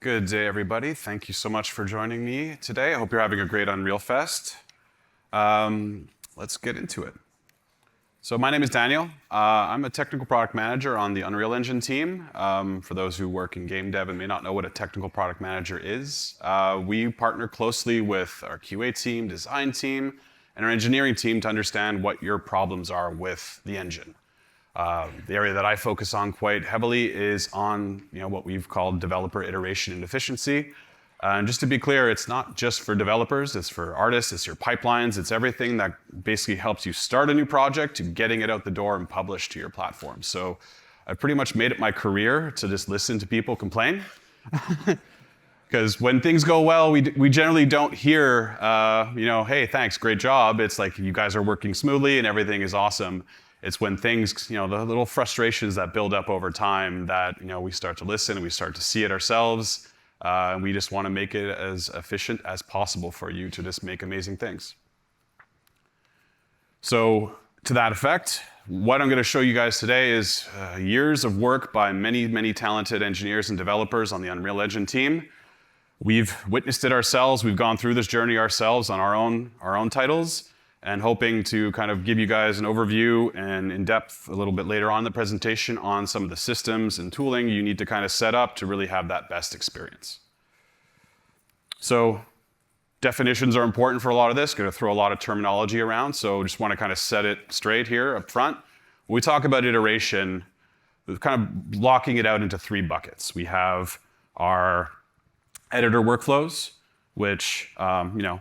Good day, everybody. Thank you so much for joining me today. I hope you're having a great Unreal Fest. Let's get into it. So my name is Daniel. I'm a technical product manager on the Unreal Engine team. For those who work in game dev and may not know what a technical product manager is, we partner closely with our QA team, design team, and our engineering team to understand what your problems are with the engine. The area that I focus on quite heavily is on what we've called developer iteration and efficiency. And just to be clear, it's not just for developers, it's for artists, it's your pipelines, it's everything that basically helps you start a new project to getting it out the door and published to your platform. So I've pretty much made it my career to just listen to people complain. Because when things go well, we generally don't hear, hey, thanks, great job. It's like you guys are working smoothly and everything is awesome. It's when things, the little frustrations that build up over time that, we start to listen and we start to see it ourselves. And we just want to make it as efficient as possible for you to just make amazing things. So to that effect, what I'm going to show you guys today is years of work by many, many talented engineers and developers on the Unreal Engine team. We've witnessed it ourselves. We've gone through this journey ourselves on our own titles, and hoping to kind of give you guys an overview and in depth a little bit later on in the presentation on some of the systems and tooling you need to kind of set up to really have that best experience. So definitions are important for a lot of this. Going to throw a lot of terminology around, so just want to kind of set it straight here up front. When we talk about iteration, we're kind of blocking it out into three buckets. We have our editor workflows, which,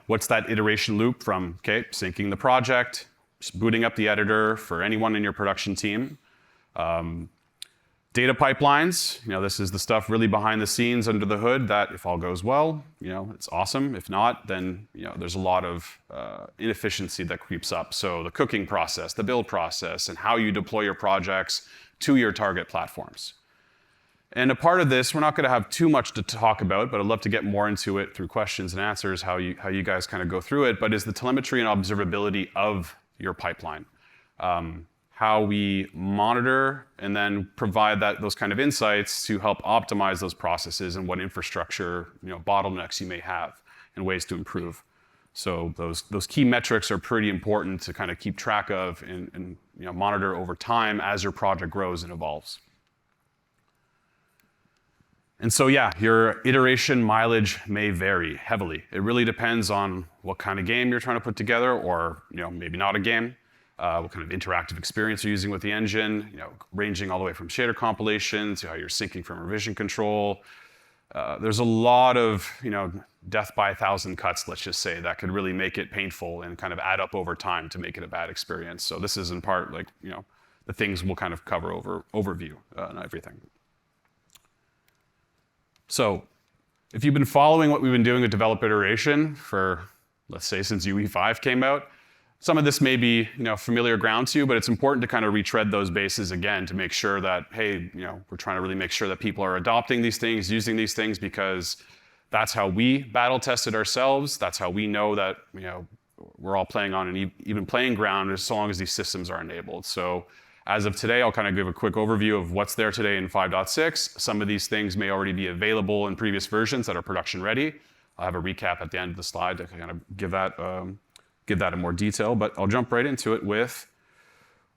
what's that iteration loop from, syncing the project, just booting up the editor for anyone in your production team. Data pipelines, this is the stuff really behind the scenes under the hood that if all goes well, it's awesome. If not, then, there's a lot of inefficiency that creeps up. So the cooking process, the build process, and how you deploy your projects to your target platforms. And a part of this, we're not going to have too much to talk about, but I'd love to get more into it through questions and answers, how you guys kind of go through it, but is the telemetry and observability of your pipeline. How we monitor and then provide those kind of insights to help optimize those processes and what infrastructure bottlenecks you may have and ways to improve. So those key metrics are pretty important to kind of keep track of and monitor over time as your project grows and evolves. And so your iteration mileage may vary heavily. It really depends on what kind of game you're trying to put together, or maybe not a game, what kind of interactive experience you're using with the engine, ranging all the way from shader compilation to how you're syncing from revision control. There's a lot of death by 1,000 cuts, let's just say, that could really make it painful and kind of add up over time to make it a bad experience. So this is in part the things we'll kind of cover overview and everything. So if you've been following what we've been doing with developer iteration for, let's say, since UE5 came out, some of this may be familiar ground to you, but it's important to kind of retread those bases again to make sure that, hey, we're trying to really make sure that people are adopting these things, using these things, because that's how we battle tested ourselves. That's how we know that we're all playing on an even playing ground as long as these systems are enabled. So as of today, I'll kind of give a quick overview of what's there today in 5.6. Some of these things may already be available in previous versions that are production ready. I'll have a recap at the end of the slide to kind of give that in more detail, but I'll jump right into it with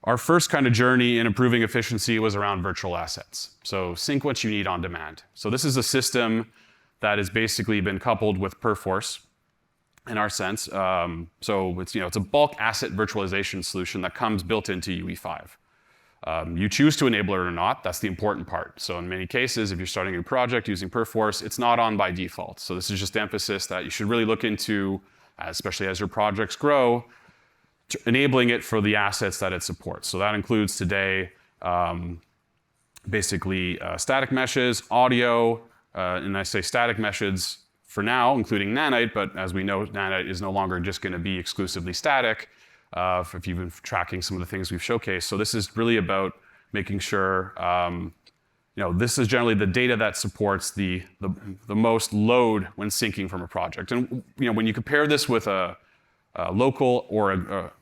our first kind of journey in improving efficiency was around virtual assets. So sync what you need on demand. So this is a system that has basically been coupled with Perforce in our sense. So it's a bulk asset virtualization solution that comes built into UE5. You choose to enable it or not, that's the important part. So in many cases, if you're starting a project using Perforce, it's not on by default. So this is just emphasis that you should really look into, especially as your projects grow, enabling it for the assets that it supports. So that includes today, basically static meshes, audio, and I say static meshes for now, including Nanite, but as we know, Nanite is no longer just going to be exclusively static. If you've been tracking some of the things we've showcased. So this is really about making sure, this is generally the data that supports the most load when syncing from a project. And when you compare this with a local or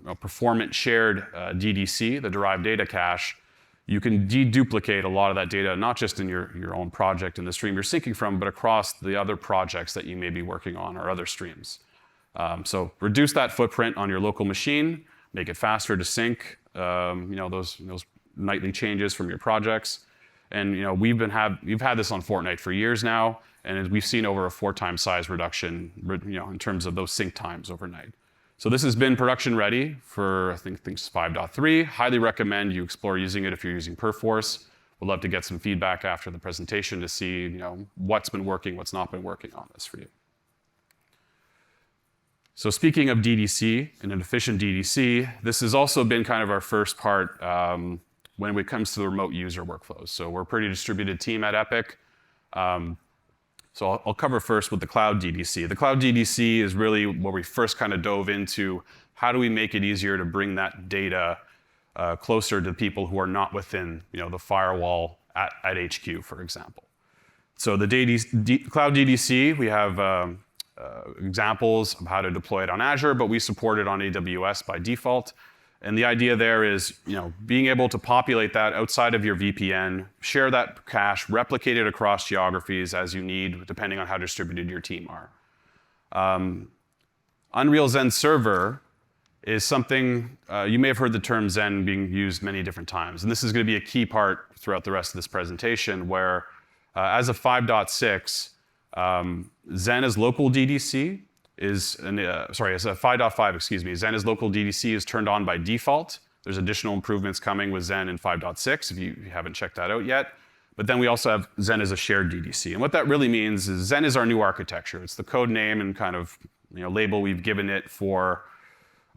a performant shared DDC, the derived data cache, you can deduplicate a lot of that data, not just in your own project in the stream you're syncing from, but across the other projects that you may be working on or other streams. So reduce that footprint on your local machine, make it faster to sync those nightly changes from your projects. And we've had this on Fortnite for years now, and we've seen over a 4x size reduction in terms of those sync times overnight. So this has been production ready for, I think 5.3. Highly recommend you explore using it if you're using Perforce. We'd love to get some feedback after the presentation to see what's been working, what's not been working on this for you. So speaking of DDC and an efficient DDC, this has also been kind of our first part when it comes to the remote user workflows. So we're a pretty distributed team at Epic. So I'll cover first with the Cloud DDC. The Cloud DDC is really where we first kind of dove into how do we make it easier to bring that data closer to people who are not within the firewall at HQ, for example. So the Cloud DDC, we have examples of how to deploy it on Azure, but we support it on AWS by default. And the idea there is, being able to populate that outside of your VPN, share that cache, replicate it across geographies as you need, depending on how distributed your team are. Unreal Zen Server is something, you may have heard the term Zen being used many different times. And this is going to be a key part throughout the rest of this presentation, where as of 5.6, Zen as local DDC as a 5.5, excuse me, Zen as local DDC is turned on by default. There's additional improvements coming with Zen in 5.6 if you haven't checked that out yet. But then we also have Zen as a shared DDC. And what that really means is Zen is our new architecture. It's the code name and kind of label we've given it for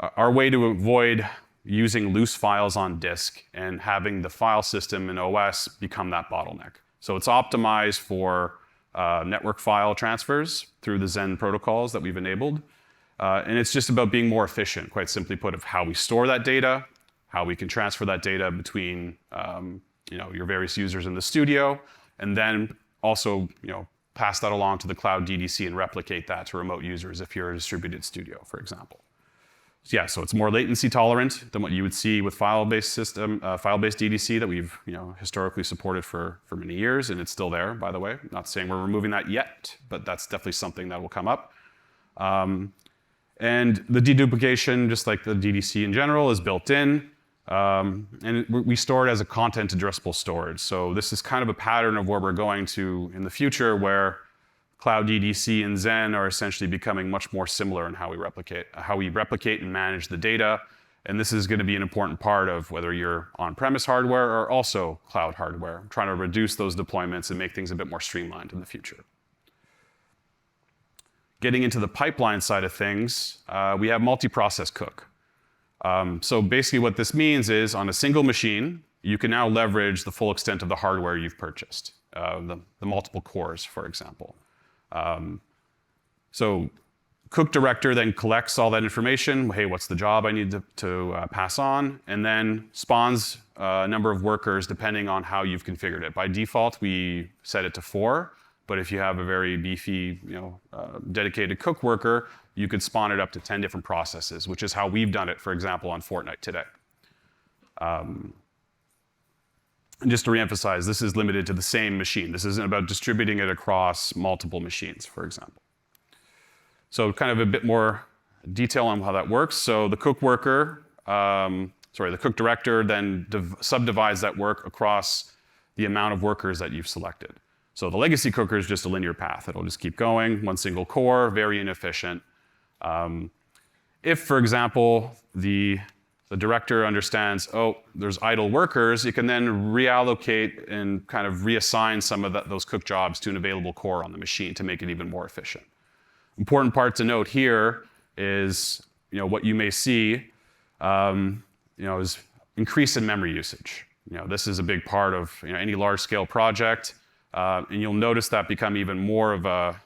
our way to avoid using loose files on disk and having the file system in OS become that bottleneck. So it's optimized for network file transfers through the Zen protocols that we've enabled. And it's just about being more efficient, quite simply put, of how we store that data, how we can transfer that data between your various users in the studio, and then also pass that along to the Cloud DDC and replicate that to remote users if you're a distributed studio, for example. Yeah, so it's more latency tolerant than what you would see with file-based DDC that we've historically supported for many years, and it's still there, by the way. Not saying we're removing that yet, but that's definitely something that will come up. And the deduplication, just like the DDC in general, is built in, and we store it as a content addressable storage. So this is kind of a pattern of where we're going to in the future, where Cloud DDC and Zen are essentially becoming much more similar in how we replicate and manage the data. And this is going to be an important part of whether you're on-premise hardware or also cloud hardware, trying to reduce those deployments and make things a bit more streamlined in the future. Getting into the pipeline side of things, we have multi-process cook. So basically what this means is on a single machine, you can now leverage the full extent of the hardware you've purchased, the multiple cores, for example. So Cook Director then collects all that information. Hey, what's the job I need to pass on? And then spawns a number of workers depending on how you've configured it. By default, we set it to 4. But if you have a very beefy, dedicated Cook worker, you could spawn it up to 10 different processes, which is how we've done it, for example, on Fortnite today. And just to reemphasize, this is limited to the same machine. This isn't about distributing it across multiple machines, for example. So kind of a bit more detail on how that works. So the Cook worker, the Cook Director then subdivides that work across the amount of workers that you've selected. So the legacy cooker is just a linear path. It'll just keep going, one single core, very inefficient. If, for example, the director understands, there's idle workers, you can then reallocate and kind of reassign some of those cook jobs to an available core on the machine to make it even more efficient. Important part to note here is, what you may see, is increase in memory usage. This is a big part of any large-scale project, and you'll notice that become even more of a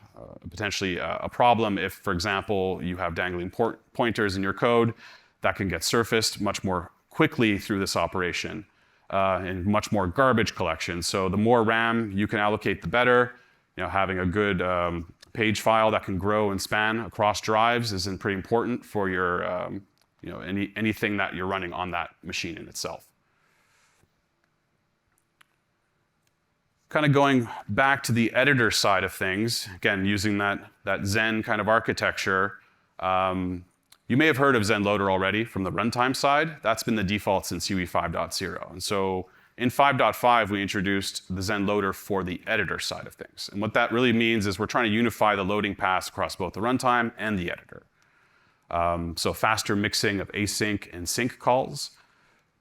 potentially a problem if, for example, you have dangling pointers in your code. That can get surfaced much more quickly through this operation and much more garbage collection. So the more RAM you can allocate, the better. Having a good page file that can grow and span across drives is pretty important for your anything that you're running on that machine in itself. kind of going back to the editor side of things, again, using that Zen kind of architecture, you may have heard of Zen Loader already from the runtime side. That's been the default since UE 5.0. And so in 5.5, we introduced the Zen Loader for the editor side of things. And what that really means is we're trying to unify the loading paths across both the runtime and the editor. So faster mixing of async and sync calls.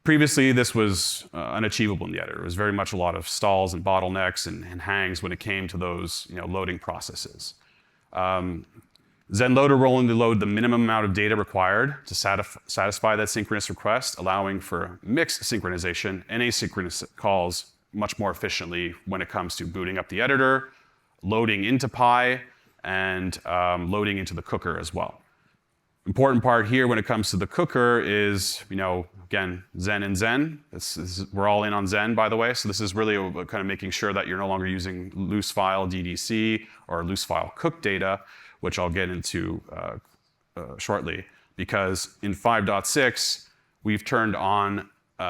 Previously, this was unachievable in the editor. It was very much a lot of stalls and bottlenecks and hangs when it came to those loading processes. Zen Loader will only load the minimum amount of data required to satisfy that synchronous request, allowing for mixed synchronization and asynchronous calls much more efficiently when it comes to booting up the editor, loading into Pi, and loading into the cooker as well. Important part here when it comes to the cooker is, again, Zen and Zen. We're all in on Zen, by the way. So this is really kind of making sure that you're no longer using loose file DDC or loose file cook data, which I'll get into shortly. Because in 5.6, we've turned on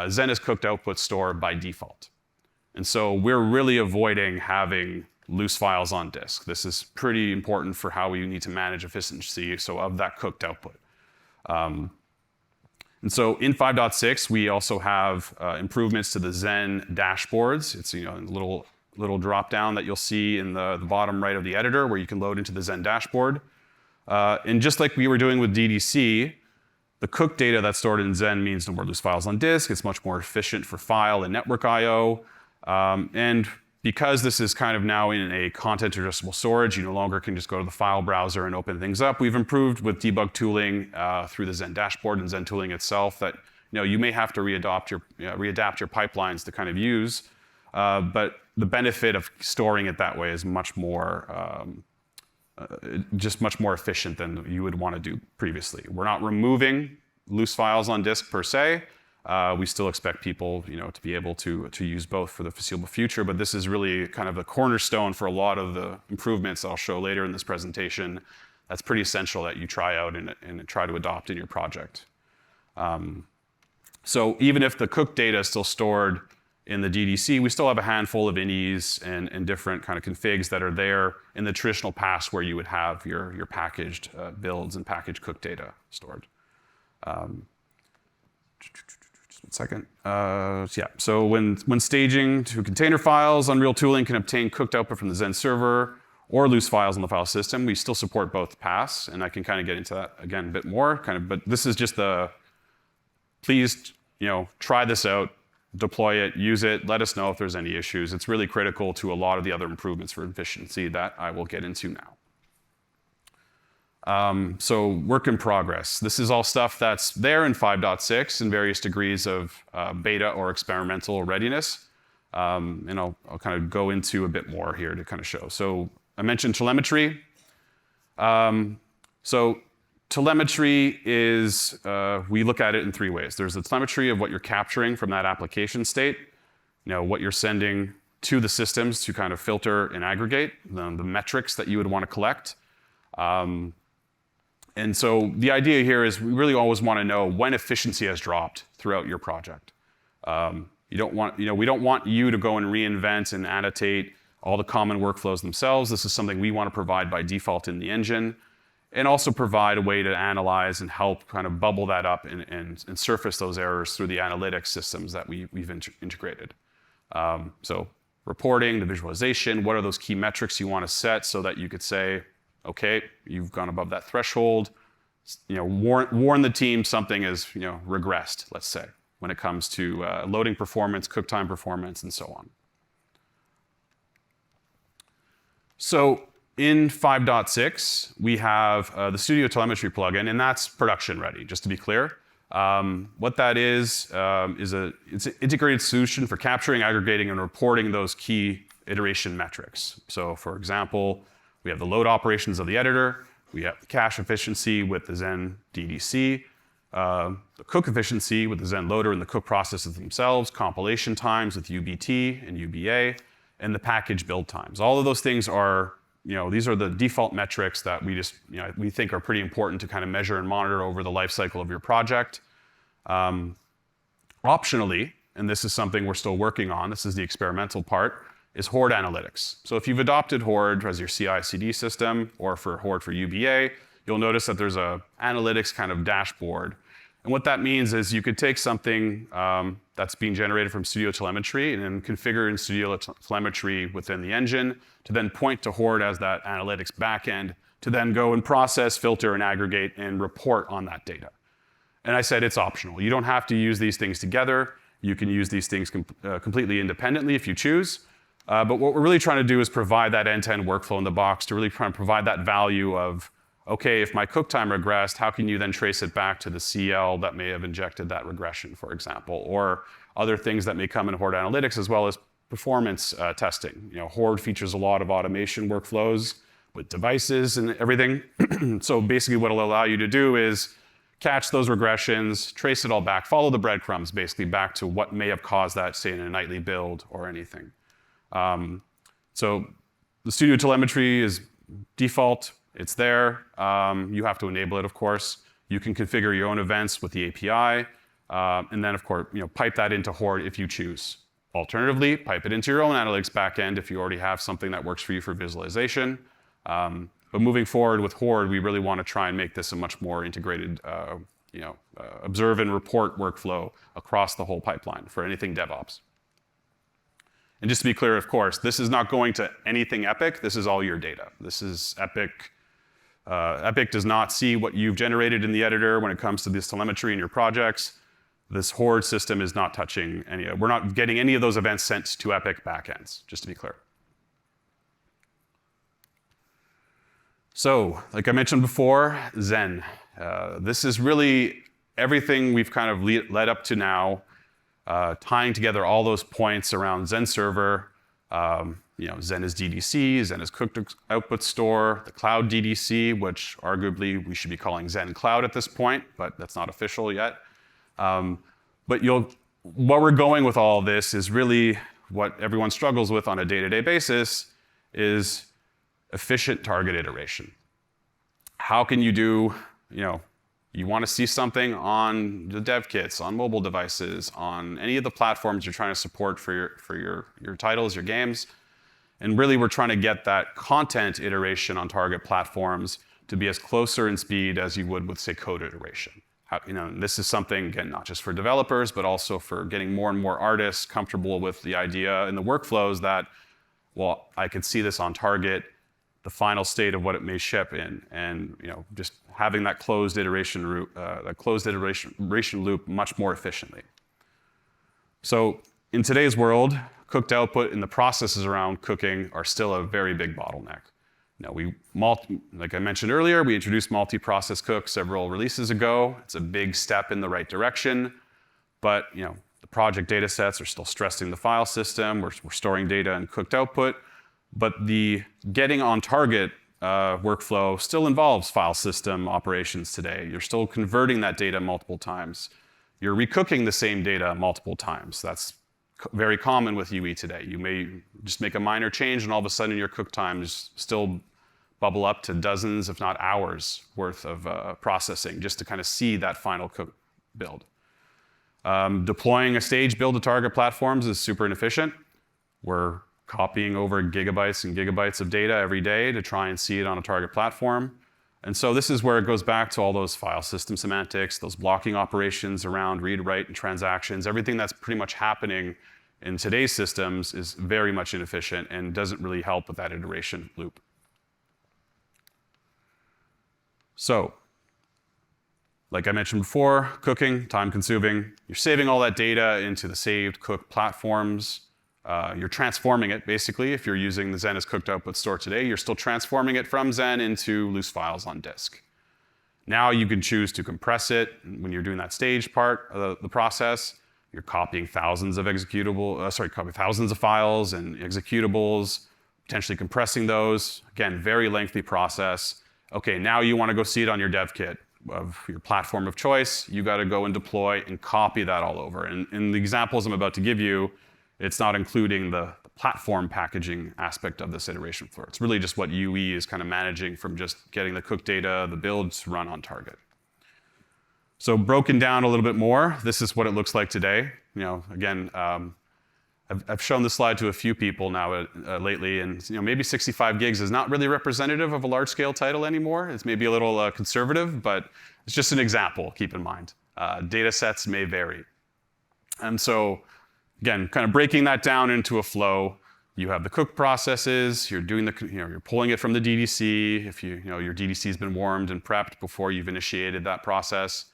Zen as cooked output store by default. And so we're really avoiding having loose files on disk. This is pretty important for how we need to manage efficiency, of that cooked output. And so in 5.6, we also have improvements to the Zen dashboards. It's a little drop down that you'll see in the bottom right of the editor where you can load into the Zen dashboard. And just like we were doing with DDC, the cooked data that's stored in Zen means no more loose files on disk. It's much more efficient for file and network I/O. And because this is kind of now in a content addressable storage, you no longer can just go to the file browser and open things up. We've improved with debug tooling through the Zen dashboard and Zen tooling itself that you may have to readapt your pipelines to kind of use. But the benefit of storing it that way is much more much more efficient than you would want to do previously. We're not removing loose files on disk per se. We still expect people, to be able to use both for the foreseeable future, but this is really kind of the cornerstone for a lot of the improvements I'll show later in this presentation. That's pretty essential that you try out and try to adopt in your project. So even if the cooked data is still stored in the DDC, we still have a handful of inis and different kind of configs that are there in the traditional paths where you would have your packaged builds and packaged cooked data stored. Just 1 second. So when staging to container files, Unreal Tooling can obtain cooked output from the Zen server or loose files in the file system. We still support both paths, and I can kind of get into that again a bit more. But this is just please, try this out, deploy it, use it, let us know if there's any issues. It's really critical to a lot of the other improvements for efficiency that I will get into now. So work in progress. This is all stuff that's there in 5.6 in various degrees of beta or experimental readiness. And I'll kind of go into a bit more here to kind of show. So I mentioned telemetry. So telemetry is, we look at it in 3 ways. There's the telemetry of what you're capturing from that application state, what you're sending to the systems to kind of filter and aggregate, the metrics that you would want to collect. And so the idea here is we really always want to know when efficiency has dropped throughout your project. We don't want you to go and reinvent and annotate all the common workflows themselves. This is something we want to provide by default in the engine, and also provide a way to analyze and help kind of bubble that up and surface those errors through the analytics systems that we've integrated. So reporting, the visualization, what are those key metrics you want to set so that you could say, okay, you've gone above that threshold, warn the team something is regressed, let's say, when it comes to loading performance, cook time performance, and so on. So in 5.6, we have the Studio Telemetry plugin, and that's production ready, just to be clear. What that is it's an integrated solution for capturing, aggregating, and reporting those key iteration metrics. So for example, we have the load operations of the editor, we have the cache efficiency with the Zen DDC, the cook efficiency with the Zen loader and the cook processes themselves, compilation times with UBT and UBA, and the package build times. All of those things are, these are the default metrics that we think are pretty important to kind of measure and monitor over the life cycle of your project. Optionally, and this is something we're still working on, this is the experimental part, is Horde Analytics. So if you've adopted Horde as your CI/CD system, or for Horde for UBA, you'll notice that there's a analytics kind of dashboard. And what that means is you could take something that's being generated from Studio Telemetry and then configure in Studio Telemetry within the engine to then point to Horde as that analytics backend to then go and process, filter, and aggregate and report on that data. And I said it's optional. You don't have to use these things together. You can use these things completely independently if you choose. But what we're really trying to do is provide that end-to-end workflow in the box to really try and provide that value of, okay, if my cook time regressed, how can you then trace it back to the CL that may have injected that regression, for example, or other things that may come in Horde Analytics, as well as performance testing. Horde features a lot of automation workflows with devices and everything. So basically what it'll allow you to do is catch those regressions, trace it all back, follow the breadcrumbs basically back to what may have caused that, say in a nightly build or anything. So the Studio Telemetry is default, it's there. You have to enable it, of course. You can configure your own events with the API, and then of course, pipe that into Horde if you choose. Alternatively, pipe it into your own analytics backend if you already have something that works for you for visualization. But moving forward with Horde, we really want to try and make this a much more integrated, observe and report workflow across the whole pipeline for anything DevOps. And just to be clear, of course, this is not going to anything Epic. This is all your data. This is Epic. Epic does not see what you've generated in the editor when it comes to this telemetry in your projects. This Horde system is not touching any. We're not getting any of those events sent to Epic backends, just to be clear. So, like I mentioned before, Zen. This is really everything we've kind of led up to now, tying together all those points around Zen Server. Zen is DDC, Zen is Cooked Output Store, the Cloud DDC, which arguably we should be calling Zen Cloud at this point, but that's not official yet. But what we're going with all of this is really what everyone struggles with on a day-to-day basis is efficient target iteration. How can you do, you want to see something on the dev kits, on mobile devices, on any of the platforms you're trying to support for your titles, your games. And really we're trying to get that content iteration on target platforms to be as closer in speed as you would with, say, code iteration. This is something, again, not just for developers, but also for getting more and more artists comfortable with the idea and the workflows that, well, I could see this on target, the final state of what it may ship in, and just having that closed iteration loop much more efficiently. So in today's world, cooked output and the processes around cooking are still a very big bottleneck. Like I mentioned earlier, we introduced multi-process cook several releases ago. It's a big step in the right direction, but the project data sets are still stressing the file system. We're storing data in cooked output. But the getting on target workflow still involves file system operations today. You're still converting that data multiple times. You're recooking the same data multiple times. That's very common with UE today. You may just make a minor change and all of a sudden your cook times still bubble up to dozens, if not hours worth of processing just to kind of see that final cook build. Deploying a stage build to target platforms is super inefficient. We're copying over gigabytes and gigabytes of data every day to try and see it on a target platform. And so this is where it goes back to all those file system semantics, those blocking operations around read, write, and transactions. Everything that's pretty much happening in today's systems is very much inefficient and doesn't really help with that iteration loop. So, like I mentioned before, cooking, time-consuming. You're saving all that data into the saved cooked platforms. You're transforming it, basically. If you're using the Zen as Cooked Output Store today, you're still transforming it from Zen into loose files on disk. Now you can choose to compress it. When you're doing that stage part of the process, you're copying thousands of thousands of files and executables, potentially compressing those. Again, very lengthy process. Okay, now you want to go see it on your dev kit of your platform of choice. You got to go and deploy and copy that all over. And in the examples I'm about to give you, it's not including the platform packaging aspect of this iteration flow. It's really just what UE is kind of managing from just getting the cooked data, the builds run on target. So broken down a little bit more, this is what it looks like today. Again, I've shown this slide to a few people now lately, and maybe 65 gigs is not really representative of a large-scale title anymore. It's maybe a little conservative, but it's just an example, keep in mind. Data sets may vary. And so, again, kind of breaking that down into a flow, you have the cook processes, you're doing you're pulling it from the DDC, if your DDC's been warmed and prepped before you've initiated that process.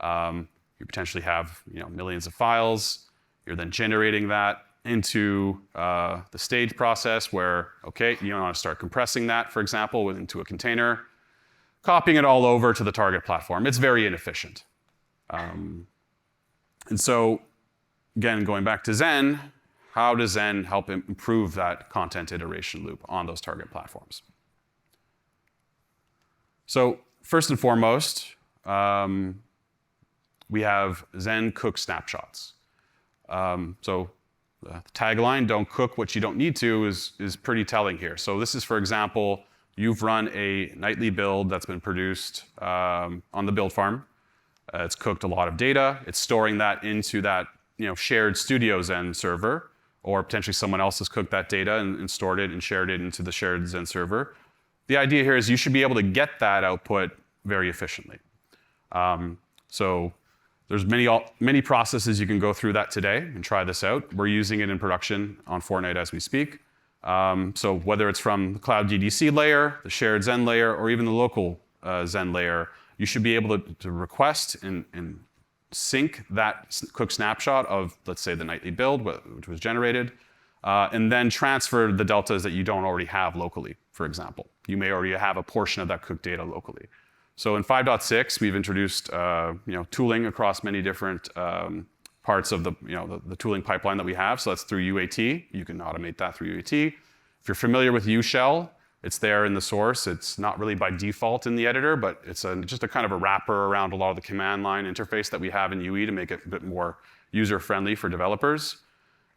You potentially have millions of files. You're then generating that into the stage process where, okay, you want to start compressing that, for example, into a container, copying it all over to the target platform. It's very inefficient. And so, again, going back to Zen, how does Zen help improve that content iteration loop on those target platforms? So first and foremost, we have Zen cook snapshots. So the tagline, "Don't cook what you don't need to," is pretty telling here. So this is, for example, you've run a nightly build that's been produced on the build farm. It's cooked a lot of data. It's storing that into that shared studio Zen server, or potentially someone else has cooked that data and stored it and shared it into the shared Zen server. The idea here is you should be able to get that output very efficiently. So there's many processes you can go through that today and try this out. We're using it in production on Fortnite as we speak. So whether it's from the cloud DDC layer, the shared Zen layer, or even the local Zen layer, you should be able to request and sync that cook snapshot of, let's say, the nightly build, which was generated, and then transfer the deltas that you don't already have locally, for example. You may already have a portion of that cooked data locally. So in 5.6, we've introduced tooling across many different parts of the tooling pipeline that we have. So that's through UAT. You can automate that through UAT. If you're familiar with UShell, it's there in the source. It's not really by default in the editor, but it's just a kind of a wrapper around a lot of the command line interface that we have in UE to make it a bit more user-friendly for developers.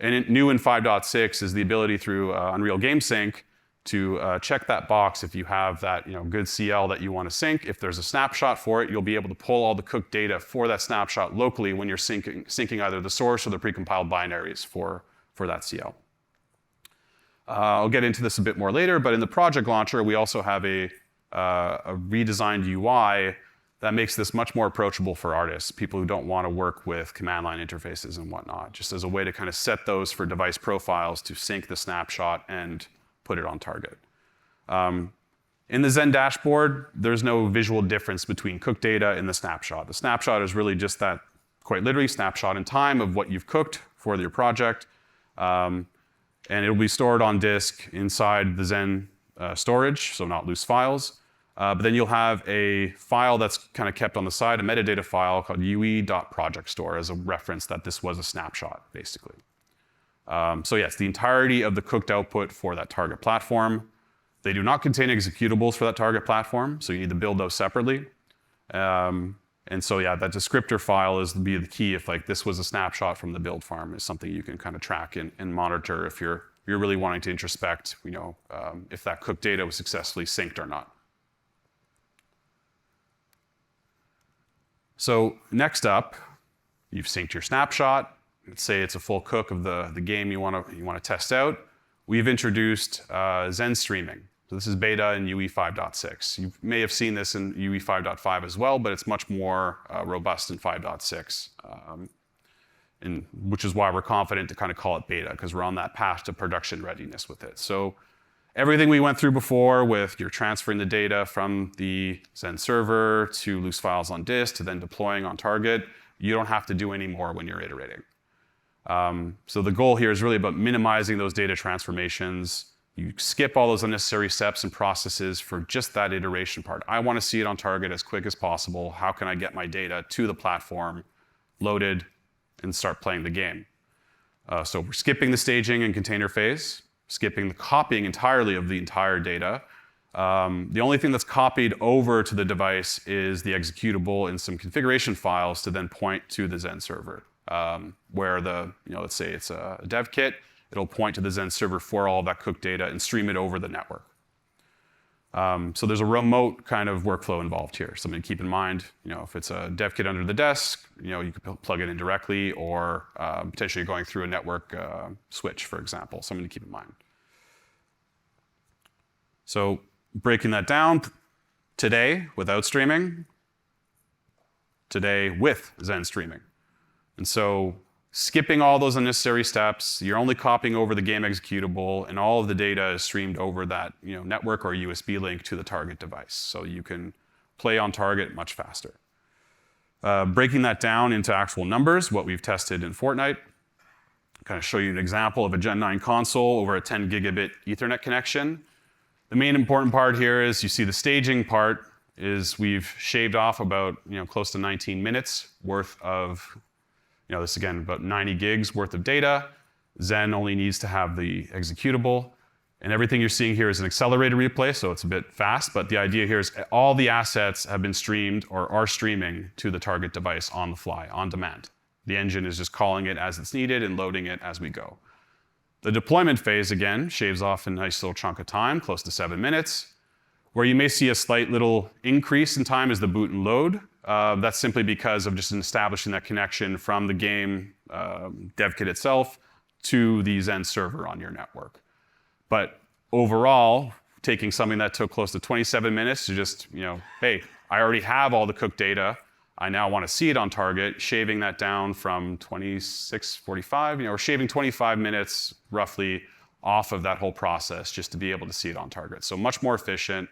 And new in 5.6 is the ability through Unreal Game Sync to check that box if you have that good CL that you want to sync. If there's a snapshot for it, you'll be able to pull all the cooked data for that snapshot locally when you're syncing either the source or the precompiled binaries for that CL. I'll get into this a bit more later, but in the project launcher, we also have a redesigned UI that makes this much more approachable for artists, people who don't want to work with command line interfaces and whatnot, just as a way to kind of set those for device profiles to sync the snapshot and put it on target. In the Zen dashboard, there's no visual difference between cooked data and the snapshot. The snapshot is really just that, quite literally, snapshot in time of what you've cooked for your project. And it'll be stored on disk inside the Zen storage, so not loose files. But then you'll have a file that's kind of kept on the side, a metadata file called ue.projectStore as a reference that this was a snapshot, basically. So yes, the entirety of the cooked output for that target platform. They do not contain executables for that target platform, so you need to build those separately. And so yeah, that descriptor file is be the key if this was a snapshot from the build farm, is something you can kind of track and monitor if you're really wanting to introspect, if that cooked data was successfully synced or not. So next up, you've synced your snapshot. Let's say it's a full cook of the game you want to test out. We've introduced Zen streaming. So this is beta in UE 5.6. You may have seen this in UE 5.5 as well, but it's much more robust in 5.6, which is why we're confident to kind of call it beta, because we're on that path to production readiness with it. So everything we went through before with you're transferring the data from the Zen server to loose files on disk to then deploying on target, you don't have to do any more when you're iterating. So the goal here is really about minimizing those data transformations. You skip all those unnecessary steps and processes for just that iteration part. I want to see it on target as quick as possible. How can I get my data to the platform, loaded, and start playing the game? So we're skipping the staging and container phase, skipping the copying entirely of the entire data. The only thing that's copied over to the device is the executable and some configuration files to then point to the Zen server, where let's say it's a dev kit. It'll point to the Zen server for all of that cooked data and stream it over the network. So there's a remote kind of workflow involved here. Something to keep in mind. If it's a dev kit under the desk, you could plug it in directly, or potentially going through a network switch, for example. Something to keep in mind. So breaking that down, today without streaming, today with Zen streaming. And so skipping all those unnecessary steps, you're only copying over the game executable, and all of the data is streamed over that network or USB link to the target device. So you can play on target much faster. Breaking that down into actual numbers, what we've tested in Fortnite, kind of show you an example of a Gen 9 console over a 10 gigabit Ethernet connection. The main important part here is you see the staging part is we've shaved off about close to 19 minutes worth of, this again, about 90 gigs worth of data. Zen only needs to have the executable. And everything you're seeing here is an accelerated replay, so it's a bit fast, but the idea here is all the assets have been streamed or are streaming to the target device on the fly, on demand. The engine is just calling it as it's needed and loading it as we go. The deployment phase, again, shaves off a nice little chunk of time, close to 7 minutes, where you may see a slight little increase in time as the boot and load. That's simply because of just establishing that connection from the game dev kit itself to the Zen server on your network. But overall, taking something that took close to 27 minutes to just, hey, I already have all the cooked data. I now want to see it on target, shaving that down from 26:45, or shaving 25 minutes roughly off of that whole process just to be able to see it on target. So much more efficient,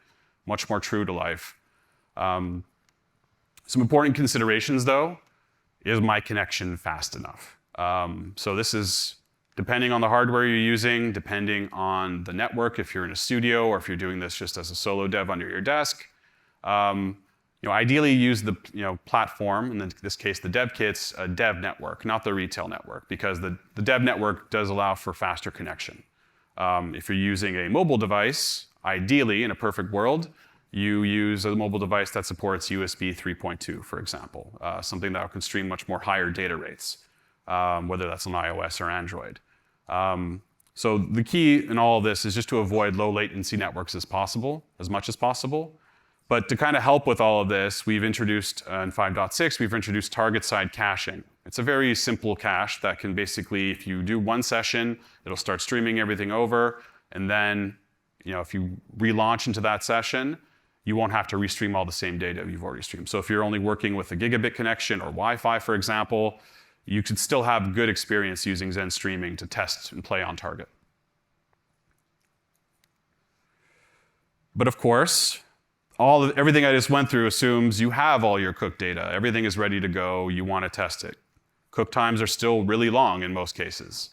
much more true to life. Some important considerations, though, is my connection fast enough? So this is depending on the hardware you're using, depending on the network, if you're in a studio or if you're doing this just as a solo dev under your desk. Ideally use the platform, and in this case the dev kit's a dev network, not the retail network, because the dev network does allow for faster connection. If you're using a mobile device, ideally in a perfect world, you use a mobile device that supports USB 3.2, for example, something that can stream much more higher data rates, whether that's on iOS or Android. So the key in all of this is just to avoid low latency networks as much as possible. But to kind of help with all of this, we've introduced, in 5.6, we've introduced target-side caching. It's a very simple cache that can basically, if you do one session, it'll start streaming everything over, and then, if you relaunch into that session, you won't have to restream all the same data you've already streamed. So if you're only working with a gigabit connection or Wi-Fi, for example, you could still have good experience using Zen streaming to test and play on target. But of course, everything I just went through assumes you have all your cooked data. Everything is ready to go. You want to test it. Cook times are still really long in most cases.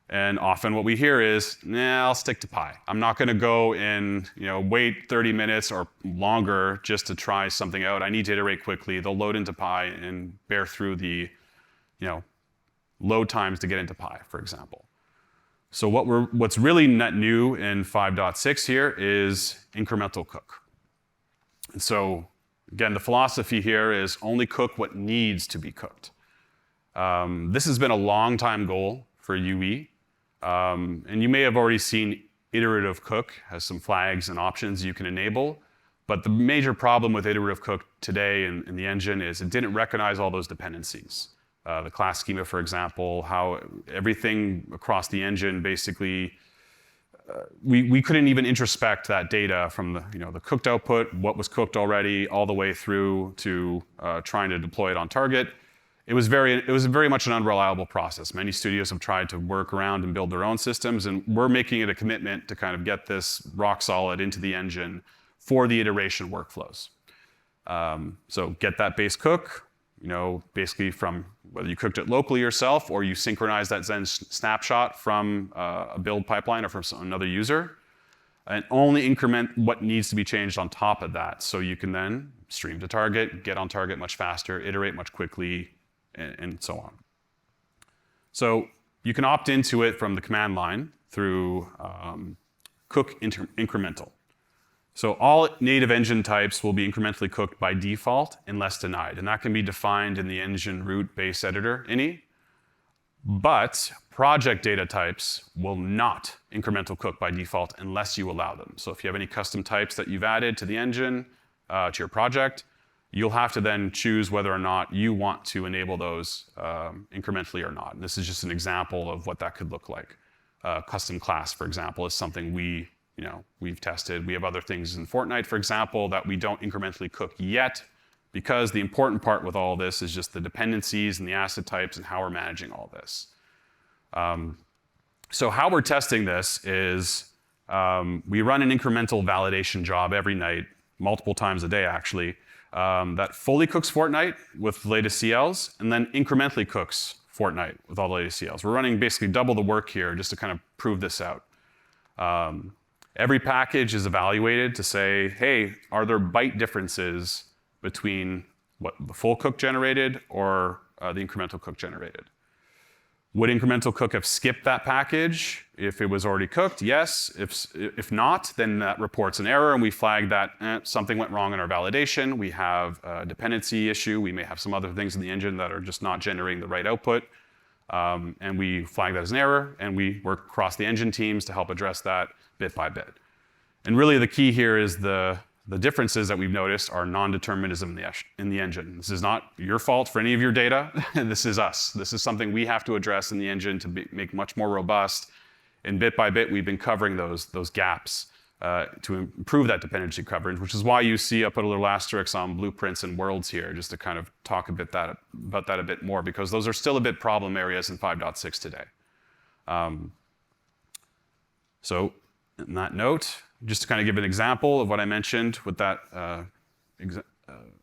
And often what we hear is, I'll stick to Pi. I'm not going to go and wait 30 minutes or longer just to try something out. I need to iterate quickly. They'll load into Pi and bear through the load times to get into Pi, for example. So what's really net new in 5.6 here is incremental cook. And so, again, the philosophy here is only cook what needs to be cooked. This has been a long time goal for UE. And you may have already seen iterative cook has some flags and options you can enable. But the major problem with iterative cook today in the engine is it didn't recognize all those dependencies. The class schema, for example, how everything across the engine basically, we couldn't even introspect that data from the cooked output, what was cooked already, all the way through to trying to deploy it on target. It was very much an unreliable process. Many studios have tried to work around and build their own systems, and we're making it a commitment to kind of get this rock solid into the engine for the iteration workflows. So get that base cook, basically from whether you cooked it locally yourself or you synchronize that Zen snapshot from a build pipeline or from another user, and only increment what needs to be changed on top of that. So you can then stream to target, get on target much faster, iterate much quickly, and so on. So you can opt into it from the command line through cook incremental. So all native engine types will be incrementally cooked by default unless denied. And that can be defined in the engine root base editor, ini. But project data types will not incremental cook by default unless you allow them. So if you have any custom types that you've added to the engine, to your project, you'll have to then choose whether or not you want to enable those incrementally or not. And this is just an example of what that could look like. Custom class, for example, is something we've tested. We have other things in Fortnite, for example, that we don't incrementally cook yet, because the important part with all this is just the dependencies and the asset types and how we're managing all this. So how we're testing this is we run an incremental validation job every night, multiple times a day actually, that fully cooks Fortnite with the latest CLs and then incrementally cooks Fortnite with all the latest CLs. We're running basically double the work here just to kind of prove this out. Every package is evaluated to say, hey, are there byte differences between what the full cook generated or the incremental cook generated? Would incremental cook have skipped that package if it was already cooked? Yes. If not, then that reports an error and we flag that something went wrong in our validation. We have a dependency issue. We may have some other things in the engine that are just not generating the right output. And we flag that as an error, and we work across the engine teams to help address that bit by bit. And really the key here is the differences that we've noticed are non-determinism in the engine. This is not your fault for any of your data. This is us. This is something we have to address in the engine to make much more robust. And bit by bit, we've been covering those gaps to improve that dependency coverage, which is why you see I put a little asterisk on blueprints and worlds here, just to kind of talk about that a bit more, because those are still a bit problem areas in 5.6 today. So on that note, just to kind of give an example of what I mentioned with that,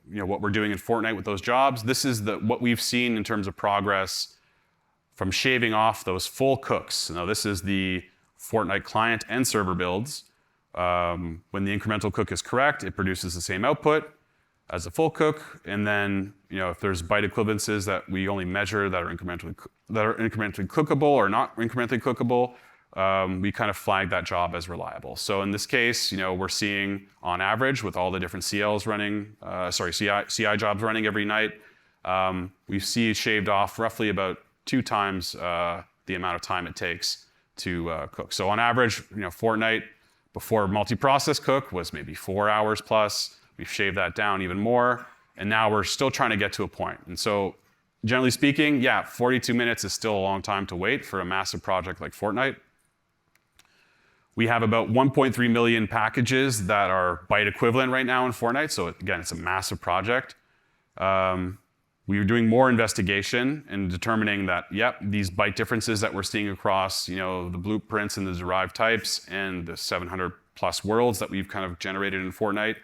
what we're doing in Fortnite with those jobs, this is what we've seen in terms of progress from shaving off those full cooks. Now this is the Fortnite client and server builds. When the incremental cook is correct, it produces the same output as a full cook. And then, if there's byte equivalences that we only measure that are incrementally cookable or not incrementally cookable, we kind of flag that job as reliable. So in this case, we're seeing on average with all the different CLs running, CI jobs running every night, we see shaved off roughly about 2 times the amount of time it takes to cook. So on average, Fortnite before multi-process cook was maybe 4 hours plus. We've shaved that down even more, and now we're still trying to get to a point. And so generally speaking, 42 minutes is still a long time to wait for a massive project like Fortnite. We have about 1.3 million packages that are byte equivalent right now in Fortnite. So again, it's a massive project. We are doing more investigation and determining that, these byte differences that we're seeing across, the blueprints and the derived types and the 700 plus worlds that we've kind of generated in Fortnite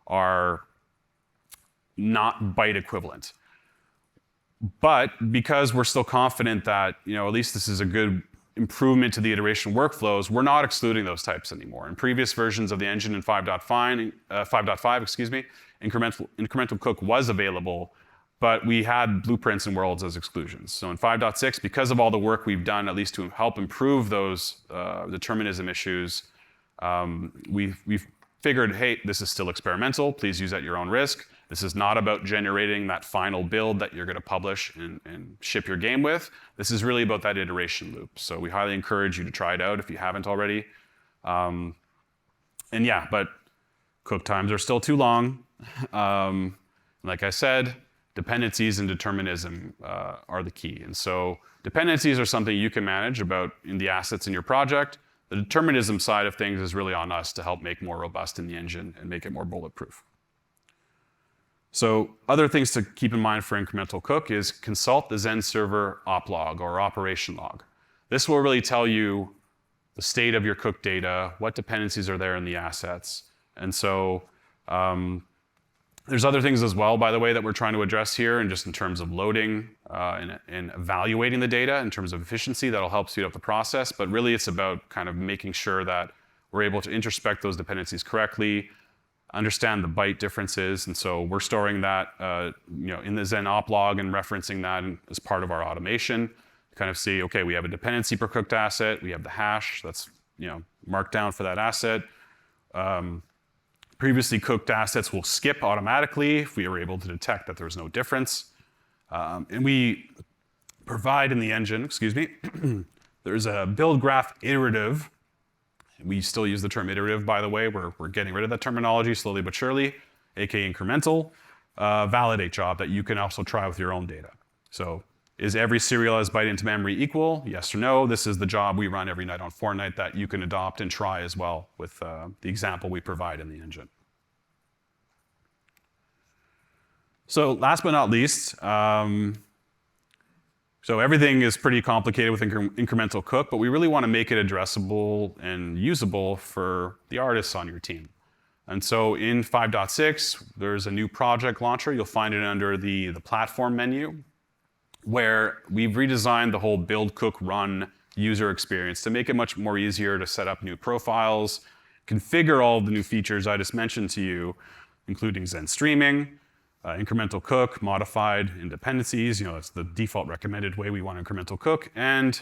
are not byte equivalent. But because we're still confident that, at least this is a good improvement to the iteration workflows, we're not excluding those types anymore. In previous versions of the engine in 5.5, incremental cook was available, but we had blueprints and worlds as exclusions. So in 5.6, because of all the work we've done, at least to help improve those determinism issues, we've figured, hey, this is still experimental. Please use at your own risk. This is not about generating that final build that you're going to publish and ship your game with. This is really about that iteration loop. So we highly encourage you to try it out if you haven't already. But cook times are still too long. Like I said, dependencies and determinism are the key. And so dependencies are something you can manage about in the assets in your project. The determinism side of things is really on us to help make more robust in the engine and make it more bulletproof. So other things to keep in mind for incremental cook is consult the Zen server op log or operation log. This will really tell you the state of your cook data, what dependencies are there in the assets. And so there's other things as well, by the way, that we're trying to address here, and just in terms of loading and evaluating the data in terms of efficiency, that'll help speed up the process. But really, it's about kind of making sure that we're able to introspect those dependencies correctly, understand the byte differences, and so we're storing that in the Zen op log and referencing that as part of our automation to kind of see, okay, we have a dependency per cooked asset, we have the hash that's marked down for that asset. Previously cooked assets will skip automatically if we were able to detect that there's no difference. And we provide in the engine, There's a build graph iterative. We still use the term iterative, by the way. We're getting rid of that terminology slowly but surely, aka incremental. Validate job that you can also try with your own data. So is every serialized byte into memory equal? Yes or no? This is the job we run every night on Fortnite that you can adopt and try as well with the example we provide in the engine. So last but not least, so everything is pretty complicated with incremental cook, but we really want to make it addressable and usable for the artists on your team. And so in 5.6, there's a new project launcher. You'll find it under the platform menu, where we've redesigned the whole build, cook, run user experience to make it much more easier to set up new profiles, configure all of the new features I just mentioned to you, including Zen streaming, incremental cook, modified dependencies, it's the default recommended way we want incremental cook, and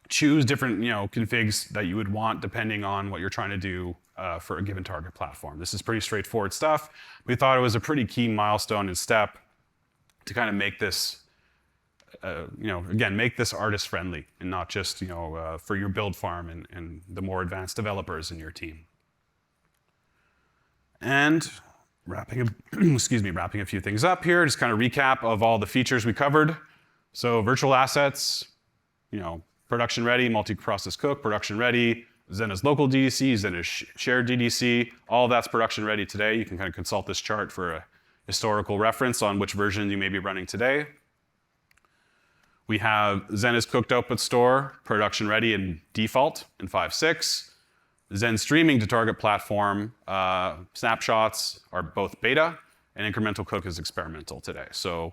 choose different configs that you would want depending on what you're trying to do for a given target platform. This is pretty straightforward stuff. We thought it was a pretty key milestone and step to kind of make this, again, make this artist friendly and not just for your build farm and the more advanced developers in your team. And wrapping a few things up here, just kind of recap of all the features we covered. So virtual assets, production ready, multi-process cook, production ready, Zen is local DDC, Zen is shared DDC, all that's production ready today. You can kind of consult this chart for a historical reference on which version you may be running today. We have Zen is cooked output store, production ready and default in 5.6. Zen streaming to target platform, snapshots are both beta, and incremental cook is experimental today. So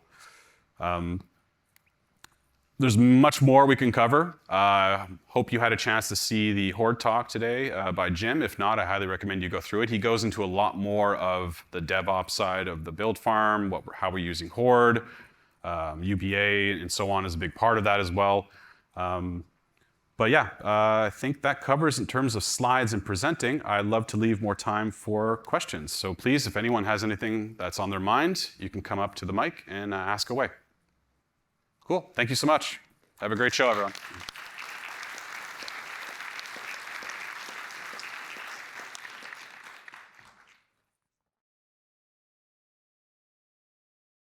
there's much more we can cover. Hope you had a chance to see the Horde talk today by Jim. If not, I highly recommend you go through it. He goes into a lot more of the DevOps side of the build farm, how we're using Horde, UBA, and so on is a big part of that as well. But yeah, I think that covers in terms of slides and presenting. I'd love to leave more time for questions. So please, if anyone has anything that's on their mind, you can come up to the mic and ask away. Cool. Thank you so much. Have a great show, everyone.